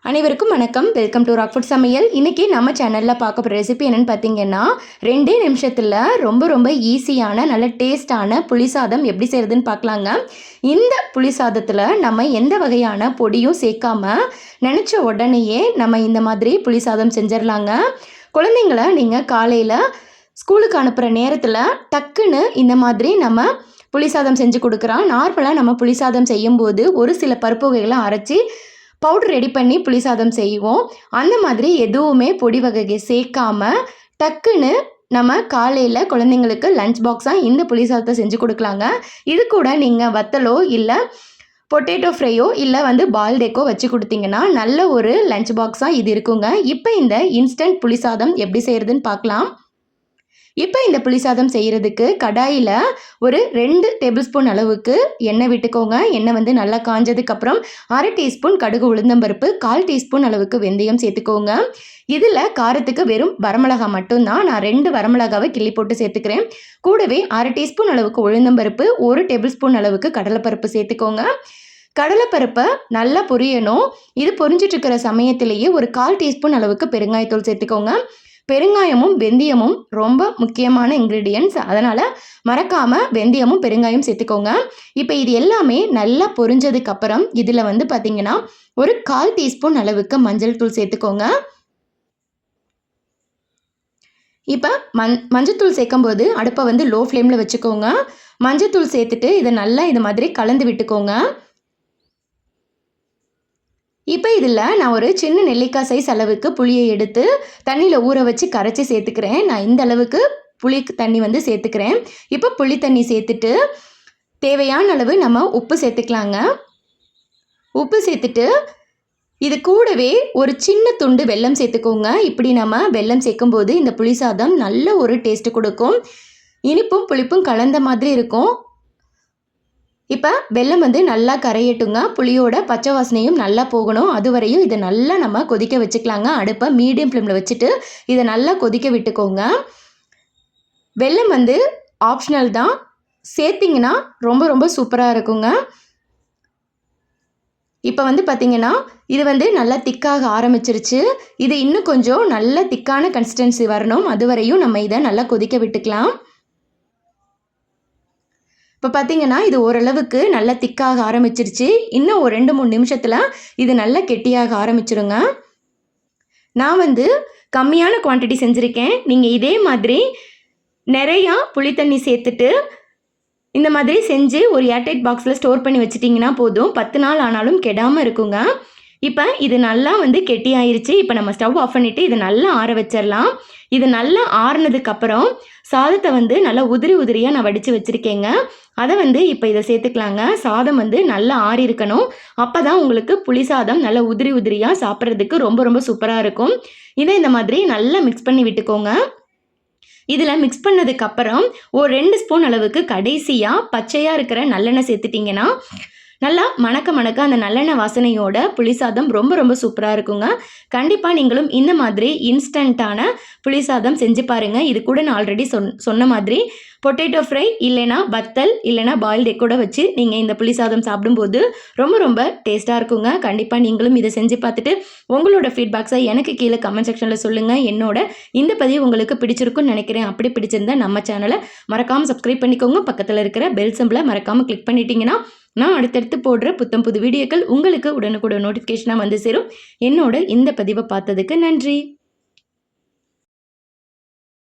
அனைவருக்கும் வணக்கம். Welcome to Rockfort சமையல். இன்றைக்கி நம்ம சேனலில் பார்க்க போகிற ரெசிபி என்னென்னு பார்த்தீங்கன்னா, 2 நிமிஷத்தில் ரொம்ப ஈஸியான நல்ல டேஸ்டான புளி சாதம் எப்படி செய்கிறதுன்னு பார்க்கலாங்க. இந்த புளி சாதத்தில் நம்ம எந்த வகையான பொடியும் சேர்க்காமல் நினச்ச உடனேயே நம்ம இந்த மாதிரி புளி சாதம் செஞ்சிடலாங்க. குழந்தைங்கள நீங்கள் காலையில் ஸ்கூலுக்கு அனுப்புகிற நேரத்தில் டக்குன்னு இந்த மாதிரி நம்ம புளி சாதம் செஞ்சு கொடுக்குறோம். நார்மலாக நம்ம புளி சாதம் செய்யும்போது ஒரு சில பருப்பு வகைகளை அரைச்சி பவுடர் ரெடி பண்ணி புளி சாதம் செய்வோம். அந்த மாதிரி எதுவுமே பொடி வகையை சேர்க்காம டக்குன்னு நம்ம காலையில் குழந்தைங்களுக்கு லஞ்ச் பாக்ஸாக இந்த புளி சாதத்தை செஞ்சு கொடுக்கலாங்க. இது கூட நீங்கள் வத்தலோ இல்லை பொட்டேட்டோ ஃப்ரையோ இல்லை பாயில்ட் எக்கோ வச்சு கொடுத்தீங்கன்னா நல்ல ஒரு லஞ்ச் பாக்ஸாக இது இருக்குங்க. இப்போ இந்த இன்ஸ்டன்ட் புளி சாதம் எப்படி செய்கிறதுன்னு பார்க்கலாம். இப்போ இந்த புளி சாதம் செய்கிறதுக்கு கடாயில் ஒரு 2 டேபிள் ஸ்பூன் அளவுக்கு எண்ணெய் விட்டுக்கோங்க. எண்ணெய் நல்லா காஞ்சதுக்கப்புறம் 1/2 டீஸ்பூன் கடுகு உளுந்தம்பருப்பு, 1/4 டீஸ்பூன் அளவுக்கு வெந்தயம் சேர்த்துக்கோங்க. இதில் காரத்துக்கு வெறும் வரமிளகா மட்டும்தான். நான் 2 வரமிளகாவை கிள்ளி போட்டு சேர்த்துக்கிறேன். கூடவே 1/2 டீஸ்பூன் அளவுக்கு உளுந்தம்பருப்பு, 1 டேபிள் ஸ்பூன் அளவுக்கு கடலைப்பருப்பு சேர்த்துக்கோங்க. கடலைப்பருப்பை நல்லா பொரியணும். இது பொரிஞ்சிட்டு இருக்கிற சமயத்திலேயே ஒரு 1/4 டீஸ்பூன் அளவுக்கு பெருங்காயத்தூள் சேர்த்துக்கோங்க. பெருங்காயமும் வெந்தயமும் ரொம்ப முக்கியமான இன்க்ரீடியன்ட்ஸ், அதனால் மறக்காமல் வெந்தயமும் பெருங்காயம் சேர்த்துக்கோங்க. இப்போ இது எல்லாமே நல்லா பொரிஞ்சதுக்கப்புறம் இதில் பார்த்திங்கன்னா ஒரு 1/4 டீஸ்பூன் அளவுக்கு மஞ்சள் தூள் சேர்த்துக்கோங்க. இப்போ மஞ்சத்தூள் சேர்க்கும்போது அடுப்பை லோ ஃப்ளேமில் வச்சுக்கோங்க. மஞ்சத்தூள் சேர்த்துட்டு இதை நல்லா இது மாதிரி கலந்து விட்டுக்கோங்க. இப்போ இதில் நான் ஒரு சின்ன நெல்லிக்காய் சைஸ் அளவுக்கு புளியை எடுத்து தண்ணியில் ஊற வச்சு கரைச்சி சேர்த்துக்கிறேன். நான் இந்த அளவுக்கு புளி தண்ணி சேர்த்துக்கிறேன். இப்போ புளி தண்ணி சேர்த்துட்டு தேவையான அளவு நம்ம உப்பு சேர்த்துக்கலாங்க. உப்பு சேர்த்துட்டு இது கூடவே ஒரு சின்ன துண்டு வெல்லம் சேர்த்துக்கோங்க. இப்படி நம்ம வெல்லம் சேர்க்கும்போது இந்த புளி சாதம் நல்ல ஒரு டேஸ்ட்டு கொடுக்கும். இனிப்பும் புளிப்பும் கலந்த மாதிரி இருக்கும். இப்போ வெல்லம் நல்லா கரையட்டுங்க. புளியோட பச்சை வாசனையும் நல்லா போகணும். அது வரையும் இதை நல்லா நம்ம கொதிக்க வச்சுக்கலாங்க. அடுப்பை மீடியம் ஃப்ளேமில் வச்சுட்டு இதை நல்லா கொதிக்க விட்டுக்கோங்க. வெல்லம் ஆப்ஷனல் தான், சேர்த்திங்கன்னா ரொம்ப சூப்பராக இருக்குங்க. இப்போ பார்த்திங்கன்னா இது நல்லா திக்காக ஆரம்பிச்சிருச்சு. இது இன்னும் கொஞ்சம் நல்ல திக்கான கன்சிஸ்டன்சி வரணும். அது வரையும் நம்ம இதை நல்லா கொதிக்க விட்டுக்கலாம். இப்போ பார்த்திங்கன்னா இது ஓரளவுக்கு நல்லா திக்காக ஆரம்பிச்சிருச்சு. இன்னும் ஒரு 2-3 நிமிஷத்தில் இது நல்லா கெட்டியாக ஆரம்பிச்சிருங்க. நான் கம்மியான குவான்டிட்டி செஞ்சுருக்கேன். நீங்கள் இதே மாதிரி நிறையா புளி தண்ணி சேர்த்துட்டு இந்த மாதிரி செஞ்சு ஒரு ஏர்டைட் பாக்ஸில் ஸ்டோர் பண்ணி வச்சிட்டிங்கன்னா போதும். 10 நாள் ஆனாலும் கெடாமல் இருக்குங்க. இப்போ இது நல்லா கெட்டி ஆயிடுச்சு. இப்போ நம்ம ஸ்டவ் ஆஃப் பண்ணிவிட்டு இதை நல்லா ஆற வச்சிடலாம். இது நல்லா ஆறுனதுக்கப்புறம் சாதத்தை நல்லா உதிரியாக நான் வடித்து வச்சுருக்கேங்க. அதை இப்போ இதை சேர்த்துக்கலாங்க. சாதம் நல்லா ஆறி இருக்கணும். அப்போ தான் உங்களுக்கு புளி சாதம் நல்லா உதிரியாக சாப்பிட்றதுக்கு ரொம்ப சூப்பராக இருக்கும். இதை இந்த மாதிரி நல்லா மிக்ஸ் பண்ணி விட்டுக்கோங்க. இதில் மிக்ஸ் பண்ணதுக்கப்புறம் ஒரு 2 ஸ்பூன் அளவுக்கு கடைசியாக பச்சையாக இருக்கிற நல்லெண்ணெய் சேர்த்துட்டிங்கன்னா நல்லா மணக்க அந்த நல்லெண்ணெய் வாசனையோட புளி சாதம் ரொம்ப சூப்பராக இருக்குங்க. கண்டிப்பாக நீங்களும் இந்த மாதிரி இன்ஸ்டண்ட்டான புளி சாதம் செஞ்சு பாருங்கள். இது கூட நான் ஆல்ரெடி சொன்ன மாதிரி பொட்டேட்டோ ஃப்ரை இல்லைனா வத்தல் இல்லைனா பாயில்ட் எக் கூட வச்சு நீங்கள் இந்த புளி சாதம் சாப்பிடும்போது ரொம்ப டேஸ்ட்டாக இருக்குங்க. கண்டிப்பாக நீங்களும் இதை செஞ்சு பார்த்துட்டு உங்களோட ஃபீட்பேக்ஸை எனக்கு கீழே கமெண்ட் செக்ஷனில் சொல்லுங்கள். என்னோட இந்த பதிவு உங்களுக்கு பிடிச்சிருக்குன்னு நினைக்கிறேன். அப்படி பிடிச்சிருந்தா நம்ம சேனலை மறக்காமல் சப்ஸ்கிரைப் பண்ணிக்கோங்க. பக்கத்தில் இருக்கிற பெல் சிம்பிளை மறக்காமல் கிளிக் பண்ணிட்டீங்கன்னா நான் அடுத்தடுத்து போடுற புது வீடியோக்கள் உங்களுக்கு உடனுக்குடன் நோட்டிஃபிகேஷனாக சேரும். என்னோட இந்த பதிவை பார்த்ததுக்கு நன்றி.